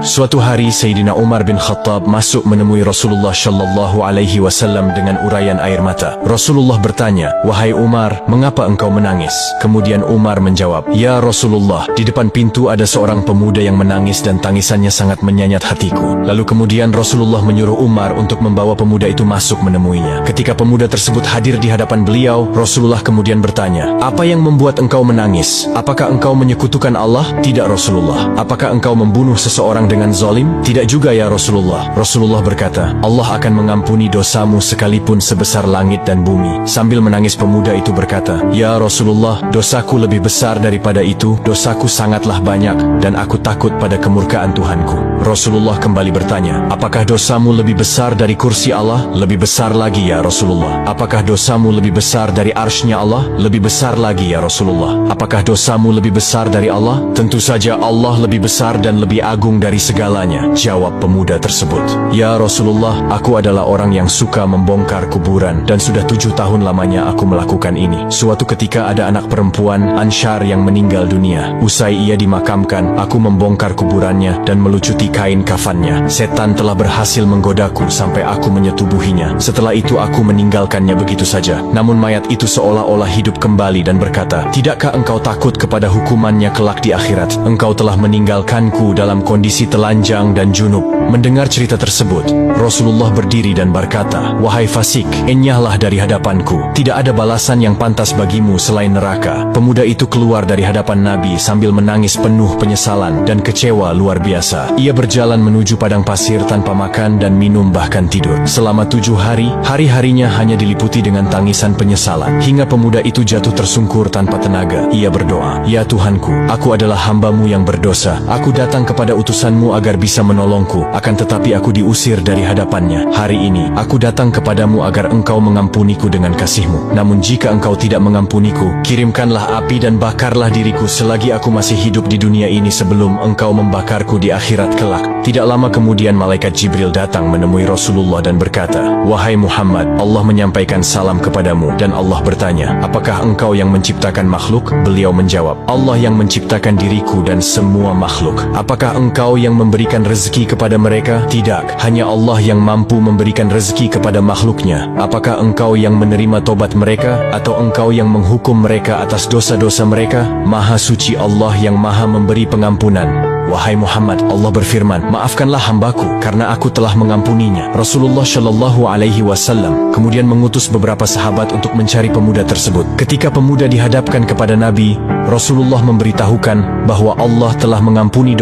Suatu hari Sayyidina Umar bin Khattab masuk menemui Rasulullah Shallallahu Alaihi Wasallam dengan uraian air mata. Rasulullah bertanya, "Wahai Umar, mengapa engkau menangis?" Kemudian Umar menjawab, "Ya Rasulullah, di depan pintu ada seorang pemuda yang menangis dan tangisannya sangat menyayat hatiku." Lalu kemudian Rasulullah menyuruh Umar untuk membawa pemuda itu masuk menemuinya. Ketika pemuda tersebut hadir di hadapan beliau, Rasulullah kemudian bertanya, "Apa yang membuat engkau menangis? Apakah engkau menyekutukan Allah?" "Tidak Rasulullah." "Apakah engkau membunuh seseorang dengan zalim?" "Tidak juga ya Rasulullah." Rasulullah berkata, "Allah akan mengampuni dosamu sekalipun sebesar langit dan bumi." Sambil menangis pemuda itu berkata, "Ya Rasulullah, dosaku lebih besar daripada itu, dosaku sangatlah banyak, dan aku takut pada kemurkaan Tuhanku." Rasulullah kembali bertanya, "Apakah dosamu lebih besar dari kursi Allah?" "Lebih besar lagi ya Rasulullah." "Apakah dosamu lebih besar dari arsy-Nya Allah?" "Lebih besar lagi ya Rasulullah." "Apakah dosamu lebih besar dari Allah?" "Tentu saja Allah lebih besar dan lebih agung dari segalanya," jawab pemuda tersebut. "Ya Rasulullah, aku adalah orang yang suka membongkar kuburan, dan sudah 7 tahun lamanya aku melakukan ini. Suatu ketika ada anak perempuan, Ansyar, yang meninggal dunia. Usai ia dimakamkan, aku membongkar kuburannya dan melucuti kain kafannya. Setan telah berhasil menggodaku sampai aku menyetubuhinya. Setelah itu aku meninggalkannya begitu saja. Namun mayat itu seolah-olah hidup kembali dan berkata, 'Tidakkah engkau takut kepada hukumannya kelak di akhirat? Engkau telah meninggalkanku dalam kondisi telanjang dan junub.'" Mendengar cerita tersebut, Rasulullah berdiri dan berkata, "Wahai fasik, enyahlah dari hadapanku. Tidak ada balasan yang pantas bagimu selain neraka." Pemuda itu keluar dari hadapan Nabi sambil menangis penuh penyesalan dan kecewa luar biasa. Ia berjalan menuju padang pasir tanpa makan dan minum bahkan tidur. Selama 7 hari, hari-harinya hanya diliputi dengan tangisan penyesalan. Hingga pemuda itu jatuh tersungkur tanpa tenaga. Ia berdoa, "Ya Tuhanku, aku adalah hamba-Mu yang berdosa. Aku datang kepada utusan-Mu agar bisa menolongku. Akan tetapi aku diusir dari hadapannya. Hari ini, aku datang kepadamu agar engkau mengampuniku dengan kasih-Mu. Namun jika engkau tidak mengampuniku, kirimkanlah api dan bakarlah diriku selagi aku masih hidup di dunia ini sebelum engkau membakarku di akhirat kelak." Tidak lama kemudian malaikat Jibril datang menemui Rasulullah dan berkata, "Wahai Muhammad, Allah menyampaikan salam kepadamu." Dan Allah bertanya, "Apakah engkau yang menciptakan makhluk?" Beliau menjawab, "Allah yang menciptakan diriku dan semua makhluk." "Apakah engkau yang memberikan rezeki kepada mereka?" "Tidak, hanya Allah yang mampu memberikan rezeki kepada makhluknya." "Apakah engkau yang menerima tobat mereka, atau engkau yang menghukum mereka atas dosa-dosa mereka?" "Maha suci Allah yang maha memberi pengampunan." "Wahai Muhammad, Allah berfirman, 'Maafkanlah hambaku, karena aku telah mengampuninya.'" Rasulullah Shallallahu Alaihi Wasallam kemudian mengutus beberapa sahabat untuk mencari pemuda tersebut. Ketika pemuda dihadapkan kepada Nabi, Rasulullah memberitahukan bahwa Allah telah mengampuni